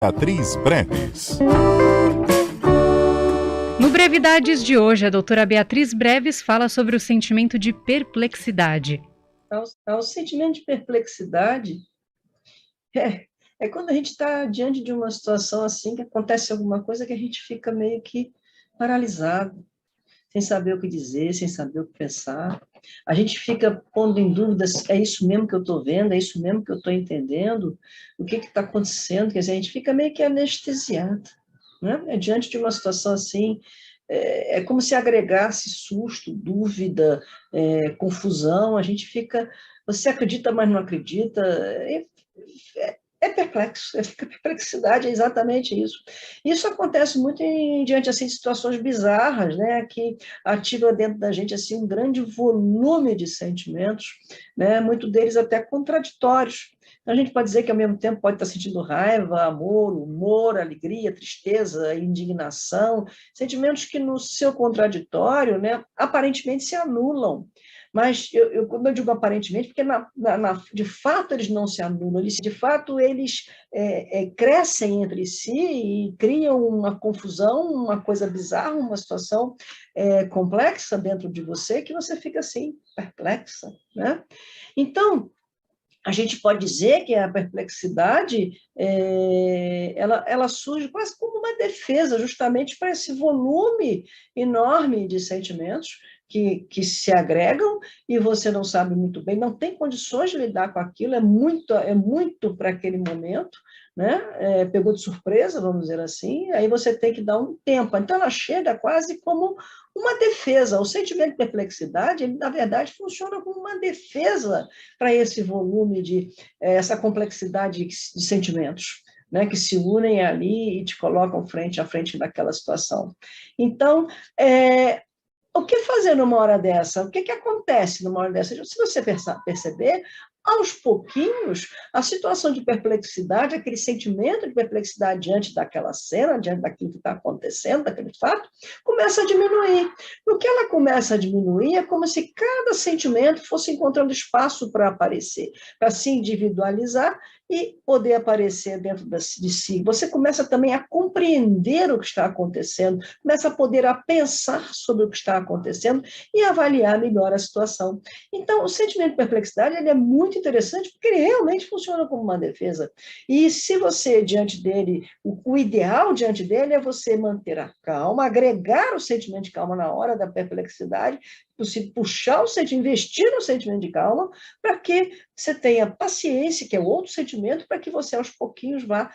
Beatriz Breves. No Brevidades de hoje, a doutora Beatriz Breves fala sobre o sentimento de perplexidade. O sentimento de perplexidade é quando a gente está diante de uma situação assim, que acontece alguma coisa que a gente fica meio que paralisado, sem saber o que dizer, sem saber o que pensar. A gente fica pondo em dúvidas, é isso mesmo que eu estou vendo, é isso mesmo que eu estou entendendo, o que está acontecendo? Quer dizer, a gente fica meio que anestesiado, né? Diante de uma situação assim, é como se agregasse susto, dúvida, confusão, a gente fica, você acredita, mas não acredita, é perplexo, perplexidade é exatamente isso. Isso acontece muito diante assim, de situações bizarras, né, que ativam dentro da gente assim, um grande volume de sentimentos, né, muitos deles até contraditórios. Então, a gente pode dizer que, ao mesmo tempo, pode estar sentindo raiva, amor, humor, alegria, tristeza, indignação, sentimentos que, no seu contraditório, né, aparentemente se anulam. Mas, quando eu digo aparentemente, porque de fato eles não se anulam, de fato eles crescem entre si e criam uma confusão, uma coisa bizarra, uma situação complexa dentro de você, que você fica assim, perplexa, né? Então, a gente pode dizer que a perplexidade ela surge quase como uma defesa, justamente para esse volume enorme de sentimentos que se agregam e você não sabe muito bem, não tem condições de lidar com aquilo, é muito para aquele momento, né? Pegou de surpresa, vamos dizer assim, aí você tem que dar um tempo. Então, ela chega quase como uma defesa. O sentimento de perplexidade, ele, na verdade, funciona como uma defesa para esse volume essa complexidade de sentimentos, né, que se unem ali e te colocam frente a frente daquela situação. Então, o que fazer numa hora dessa? O que acontece numa hora dessa? Se você perceber, aos pouquinhos, a situação de perplexidade, aquele sentimento de perplexidade diante daquela cena, diante daquilo que está acontecendo, daquele fato, começa a diminuir. No que ela começa a diminuir, é como se cada sentimento fosse encontrando espaço para aparecer, para se individualizar e poder aparecer dentro de si. Você começa também a compreender o que está acontecendo, começa a poder pensar sobre o que está acontecendo e avaliar melhor a situação. Então, o sentimento de perplexidade ele é muito interessante porque ele realmente funciona como uma defesa. E se você, diante dele, o ideal diante dele é você manter a calma, agregar o sentimento de calma na hora da perplexidade, puxar o sentimento, investir no sentimento de calma, para que você tenha paciência, que é outro sentimento, para que você aos pouquinhos vá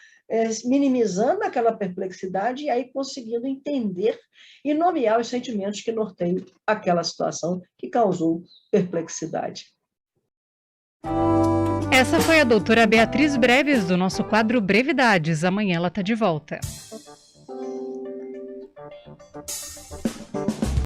minimizando aquela perplexidade e aí conseguindo entender e nomear os sentimentos que norteiam aquela situação que causou perplexidade. Essa foi a doutora Beatriz Breves do nosso quadro Brevidades. Amanhã ela está de volta.